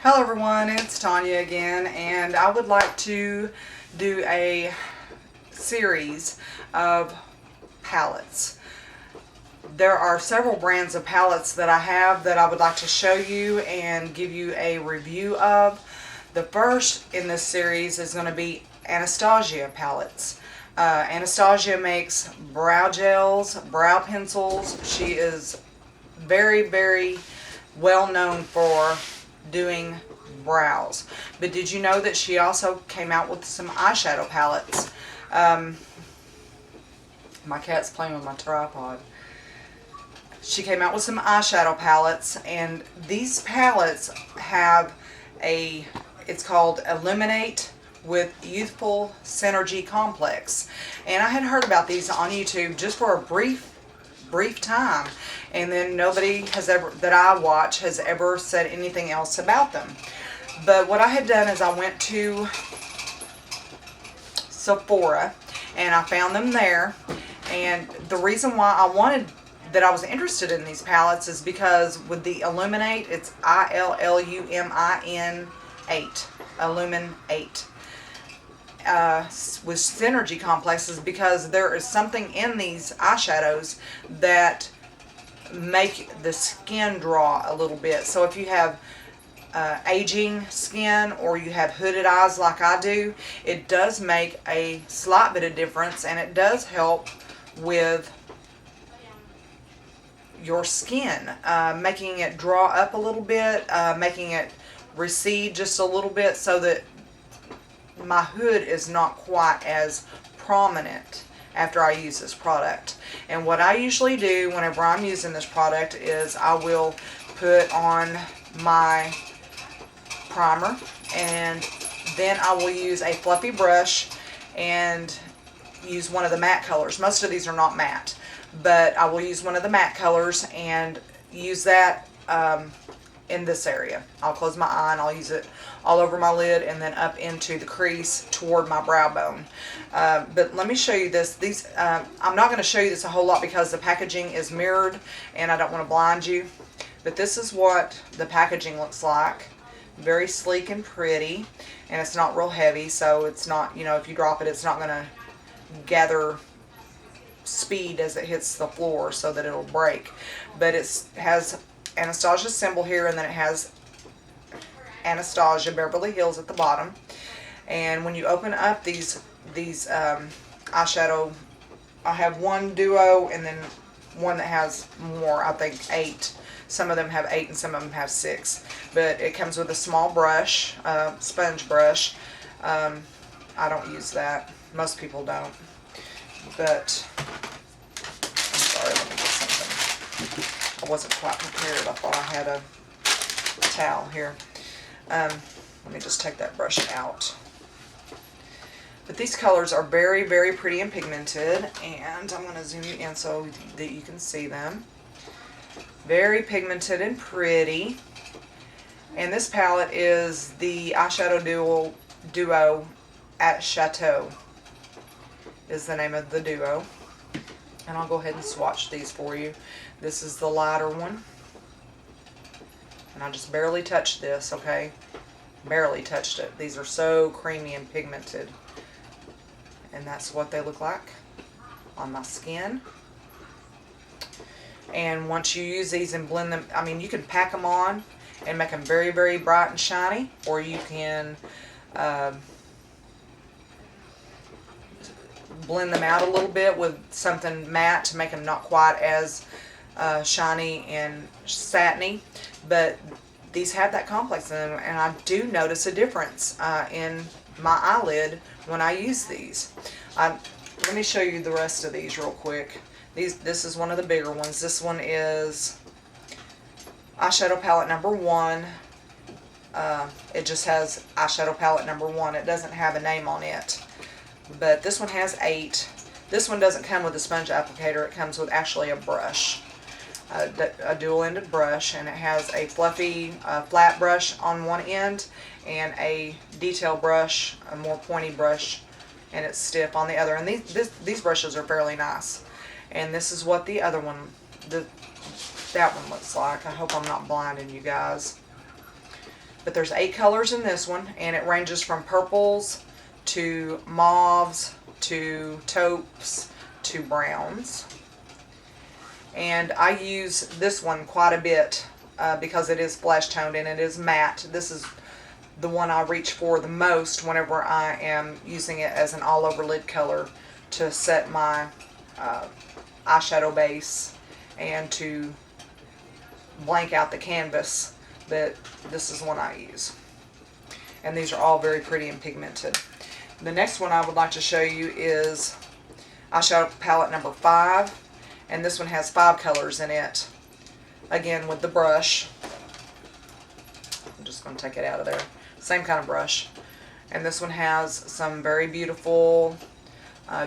Hello everyone, it's Tanya again, and I would like to do a series of palettes. There are several brands of palettes that I have that I would like to show you and give you a review of. The first in this series is going to be Anastasia palettes. Anastasia makes brow gels, brow pencils. She is very well known for doing brows. But did you know that she also came out with some eyeshadow palettes? My cat's playing with my tripod. She came out with some eyeshadow palettes, and these palettes have it's called Illuminate with Youthful Synergy Complex. And I had heard about these on YouTube just for a brief time, and then nobody has ever, that I watch, has ever said anything else about them. But what I had done is I went to Sephora and I found them there, and the reason why I was interested in these palettes is because with the Illuminate, it's ILLUMIN8, Illumin8. With synergy complexes, because there is something in these eyeshadows that make the skin draw a little bit. So if you have aging skin or you have hooded eyes like I do, it does make a slight bit of difference, and it does help with your skin, making it draw up a little bit, making it recede just a little bit, so that my hood is not quite as prominent after I use this product. And what I usually do whenever I'm using this product is I will put on my primer, and then I will use a fluffy brush and use one of the matte colors. Most of these are not matte, but I will use one of the matte colors and use that in this area. I'll close my eye and I'll use it all over my lid and then up into the crease toward my brow bone. But let me show you this. I'm not going to show you this a whole lot because the packaging is mirrored and I don't want to blind you. But this is what the packaging looks like. Very sleek and pretty, and it's not real heavy, so it's not, if you drop it, it's not going to gather speed as it hits the floor so that it'll break. But it has Anastasia's symbol here, and then it has Anastasia Beverly Hills at the bottom. And when you open up these eyeshadow, I have one duo and then one that has more, I think 8. Some of them have 8 and some of them have 6. But it comes with a small brush, sponge brush. I don't use that. Most people don't. But I'm sorry, let me get something. I wasn't quite prepared. I thought I had a towel here. Let me just take that brush out. But these colors are very pretty and pigmented, and I'm going to zoom you in so that you can see them. Very pigmented and pretty. And this palette is the Eyeshadow Duo at Chateau is the name of the duo. And I'll go ahead and swatch these for you. This is the lighter one. And I just barely touched this, okay? Barely touched it. These are so creamy and pigmented. And that's what they look like on my skin. And once you use these and blend them, I mean, you can pack them on and make them very bright and shiny, or you can blend them out a little bit with something matte to make them not quite as shiny and satiny. But these have that complex in them, and I do notice a difference in my eyelid when I use these. Let me show you the rest of these real quick. This is one of the bigger ones. This one is Eyeshadow Palette number 1. It just has Eyeshadow Palette number 1. It doesn't have a name on it. But this one has 8. This one doesn't come with a sponge applicator. It comes with actually a brush. A dual-ended brush, and it has a fluffy flat brush on one end and a detail brush, a more pointy brush, and it's stiff on the other. And these brushes are fairly nice. And this is what the other one, that one looks like. I hope I'm not blinding you guys. But there's 8 colors in this one, and it ranges from purples to mauves to taupes to browns. And I use this one quite a bit because it is flesh toned and it is matte. This is the one I reach for the most whenever I am using it as an all over lid color to set my eyeshadow base and to blank out the canvas. But this is one I use. And these are all very pretty and pigmented. The next one I would like to show you is Eyeshadow Palette number 5. And this one has 5 colors in it. Again, with the brush. I'm just going to take it out of there. Same kind of brush. And this one has some very beautiful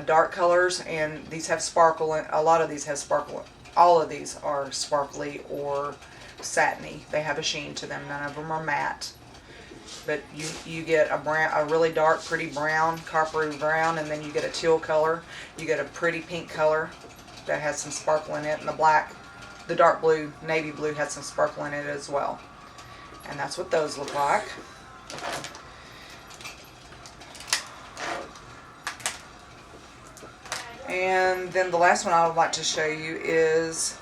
dark colors. And these have sparkle. A lot of these have sparkle. All of these are sparkly or satiny. They have a sheen to them. None of them are matte. But you get a really dark, pretty brown, coppery brown, and then you get a teal color. You get a pretty pink color that has some sparkle in it, and the dark blue, navy blue has some sparkle in it as well. And that's what those look like. And then the last one I would like to show you is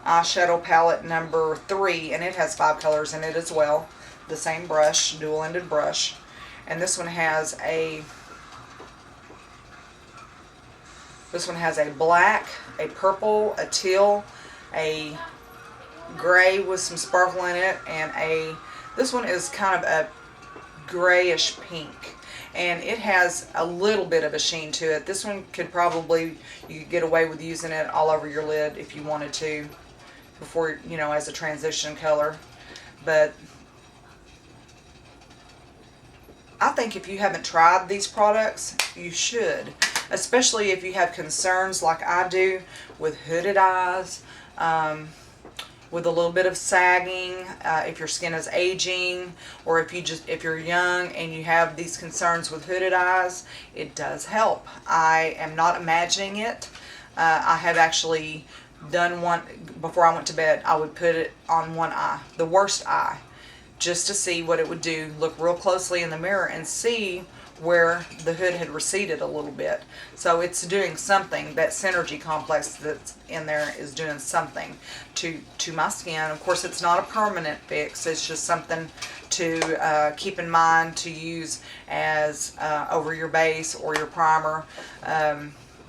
Eyeshadow Palette number 3, and it has 5 colors in it as well. The same brush, dual-ended brush. And this one has a black, a purple, a teal, a gray with some sparkle in it, and this one is kind of a grayish pink. And it has a little bit of a sheen to it. This one could probably, you could get away with using it all over your lid if you wanted to, before, you know, as a transition color. But I think if you haven't tried these products, you should. Especially if you have concerns like I do with hooded eyes, with a little bit of sagging, if your skin is aging, or if you're young and you have these concerns with hooded eyes, it does help. I am not imagining it. I have actually done one before I went to bed. I would put it on one eye, the worst eye, just to see what it would do. Look real closely in the mirror and see where the hood had receded a little bit. So it's doing something. That synergy complex that's in there is doing something to my skin. Of course, it's not a permanent fix. It's just something to keep in mind to use as over your base or your primer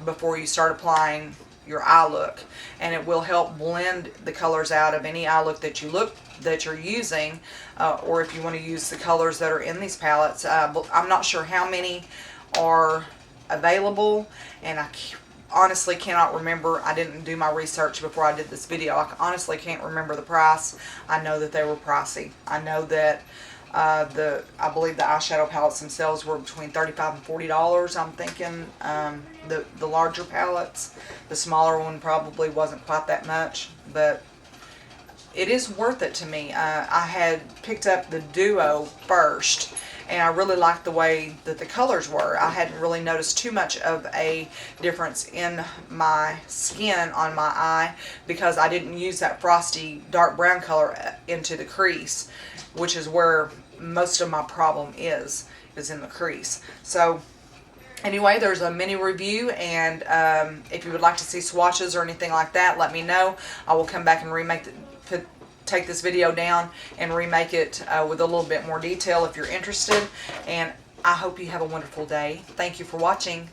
before you start applying your eye look. And it will help blend the colors out of any eye look that you're using, or if you want to use the colors that are in these palettes. I'm not sure how many are available, and I honestly cannot remember. I didn't do my research before I did this video. I honestly can't remember the price. I know that they were pricey. I know that I believe the eyeshadow palettes themselves were between $35 and $40. I'm thinking the larger palettes. The smaller one probably wasn't quite that much, but it is worth it to me. I had picked up the Duo first, and I really liked the way that the colors were. I hadn't really noticed too much of a difference in my skin on my eye because I didn't use that frosty dark brown color into the crease, which is where most of my problem is in the crease. So anyway, there's a mini review, and if you would like to see swatches or anything like that, let me know. I will come back and take this video down and remake it with a little bit more detail if you're interested. And I hope you have a wonderful day. Thank you for watching.